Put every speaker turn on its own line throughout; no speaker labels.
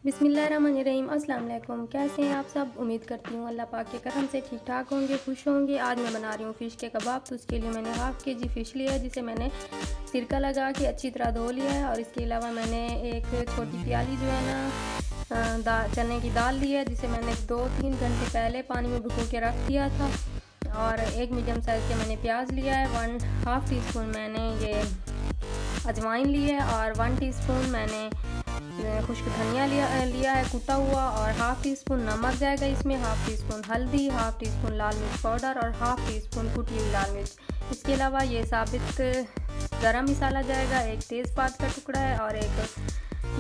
बिस्मिल्लाहिर्रहमानिर्रहीम। अस्सलाम वालेकुम। कैसे हैं आप सब? उम्मीद करती हूँ अल्लाह पाक के करम से ठीक ठाक होंगे, खुश होंगे। आज मैं बना रही हूँ फ़िश के कबाब। तो उसके लिए मैंने हाफ़ के जी फ़िश लिया है, जिसे मैंने सिरका लगा के अच्छी तरह धो लिया है। और इसके अलावा मैंने एक छोटी प्याली जो है ना चने की दाल ली है, जिसे मैंने 2-3 घंटे पहले पानी में भिगो के रख दिया था। और एक मीडियम साइज़ के मैंने प्याज लिया है। 1/2 टीस्पून मैंने ये अजवाइन ली है और 1 टीस्पून मैंने खुश्क धनिया लिया है कुटा हुआ। और हाफ़ टी स्पून नमक जाएगा इसमें, हाफ़ टी स्पून हल्दी, हाफ़ टी स्पून लाल मिर्च पाउडर और हाफ़ टी स्पून कुटी हुई लाल मिर्च। इसके अलावा ये साबित गरम मसाला जाएगा, एक तेज़पात का टुकड़ा है और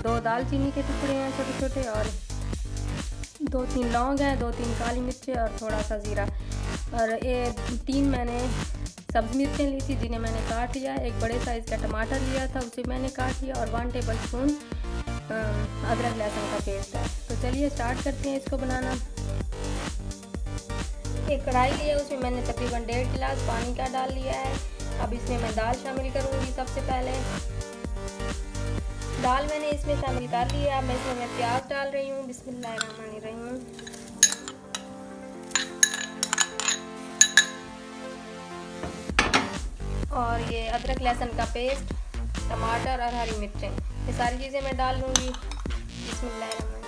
2 दालचीनी के टुकड़े हैं छोटे छोटे, और 2-3 लौंग हैं, 2-3 काली मिर्चें और थोड़ा सा ज़ीरा। और 3 मैंने सब्ज़ मिर्चें ली थी, जिन्हें मैंने काट लिया। एक बड़े साइज़ का टमाटर लिया था, उसे मैंने काट लिया। और 1 टेबल स्पून अदरक लहसुन का पेस्ट है। तो चलिए स्टार्ट करते हैं इसको बनाना। एक कढ़ाई ली है, उसमें मैंने तकरीबन 1.5 गिलास पानी का डाल लिया है। अब इसमें मैं दाल शामिल करूँगी। सबसे पहले दाल मैंने इसमें शामिल कर ली है। अब मैं इसमें प्याज डाल रही हूँ। बिस्मिल्लाहिर्रहमानिर्रहीम। और ये अदरक लहसुन का पेस्ट, टमाटर और हरी मिर्चें, ये सारी चीज़ें मैं डाल लूँगी। बिस्मिल्लाहिर्रहमानिर्रहीम।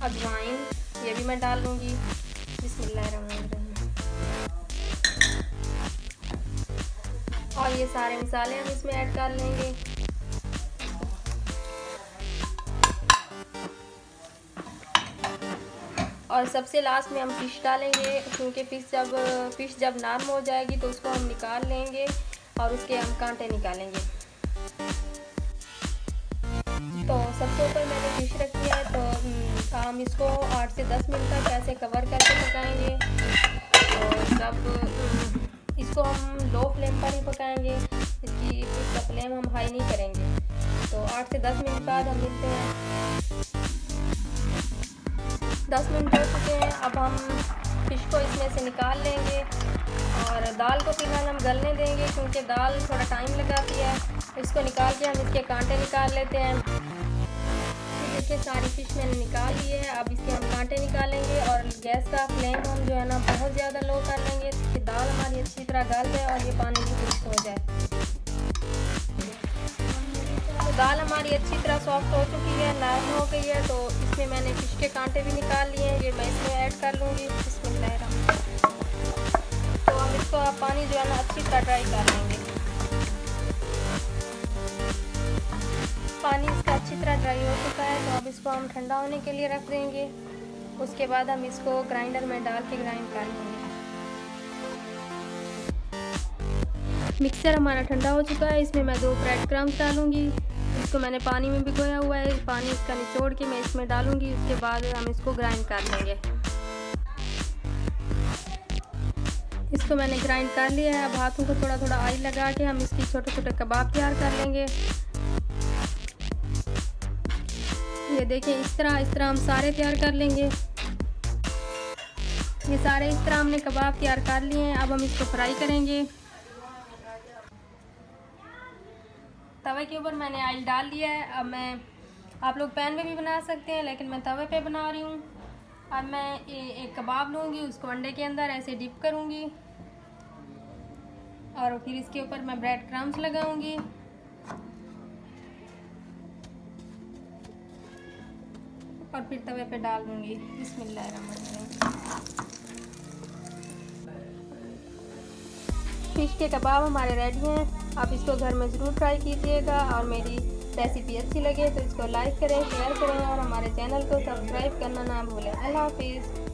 अजवाइन, ये भी मैं डाल लूँगी। बिस्मिल्लाहिर्रहमानिर्रहीम। और ये सारे मसाले हम इसमें ऐड कर लेंगे। और सबसे लास्ट में हम फ़िश डालेंगे, क्योंकि फ़िश जब नरम हो जाएगी तो उसको हम निकाल लेंगे और उसके हम कांटे निकालेंगे। तो सबसे ऊपर मैंने फ़िश रखी है, तो हम इसको 8 से 10 मिनट तक ऐसे कवर करके पकाएंगे। और जब इसको हम लो फ्लेम पर ही पकाएंगे, इसका फ्लेम हम हाई नहीं करेंगे। तो 8 से 10 मिनट बाद हम मिलते हैं। 10 मिनट हो चुके हैं। अब हम फ़िश को इसमें से निकाल लेंगे और दाल को फिलहाल हम गलने देंगे, क्योंकि दाल थोड़ा टाइम लगाती है। इसको निकाल के हम इसके कांटे निकाल लेते हैं। देखिए सारी फ़िश मैंने निकाल ली है। अब इसके हम कांटे निकालेंगे और गैस का फ्लेम हम जो है ना बहुत ज़्यादा लो कर लेंगे, कि दाल हमारी अच्छी तरह गल जाए और ये पानी भी खुश्क हो जाए। तो दाल हमारी अच्छी तरह सॉफ्ट हो चुकी है, नरम हो गई है। तो इसमें मैंने फ़िश के कांटे भी निकाल लिए हैं, ये मैं इसमें ऐड कर लूँगी। बिस्मिल्लाहिर्रहमानिर्रहीम। तो हम इसको अब पानी जो है ना अच्छी तरह ड्राई कर लेंगे। पानी इसका अच्छी तरह ड्राई हो चुका है, तो अब इसको हम ठंडा होने के लिए रख देंगे। उसके बाद हम इसको ग्राइंडर में डाल के ग्राइंड कर लेंगे। मिक्सर हमारा ठंडा हो चुका है, इसमें मैं 2 ब्रेड क्रम्स डालूँगी। इसको मैंने पानी में भिगोया हुआ है, पानी इसका निचोड़ के मैं इसमें डालूँगी। उसके बाद हम इसको ग्राइंड कर लेंगे। इसको मैंने ग्राइंड कर लिया है। अब हाथों को थोड़ा थोड़ा ऑयल लगा के हम इसकी छोटे छोटे कबाब तैयार कर लेंगे। ये देखिए इस तरह हम सारे तैयार कर लेंगे। ये सारे इस तरह हमने कबाब तैयार कर लिए हैं। अब हम इसको फ्राई करेंगे। तवे के ऊपर मैंने ऑयल डाल दिया है। अब आप लोग पैन में भी बना सकते हैं, लेकिन मैं तवे पे बना रही हूँ। अब मैं एक कबाब लूँगी, उसको अंडे के अंदर ऐसे डिप करूँगी और फिर इसके ऊपर मैं ब्रेड क्रम्स लगाऊँगी। और फिर तवे पे डाल दूँगी। बिस्मिल्लाहिर्रहमानिर्रहीम। फ़िश के कबाब हमारे रेडी हैं। आप इसको घर में ज़रूर ट्राई कीजिएगा, और मेरी रेसिपी अच्छी लगे तो इसको लाइक करें, शेयर करें और हमारे चैनल को सब्सक्राइब करना ना भूलें। अल्लाह हाफ़िज़।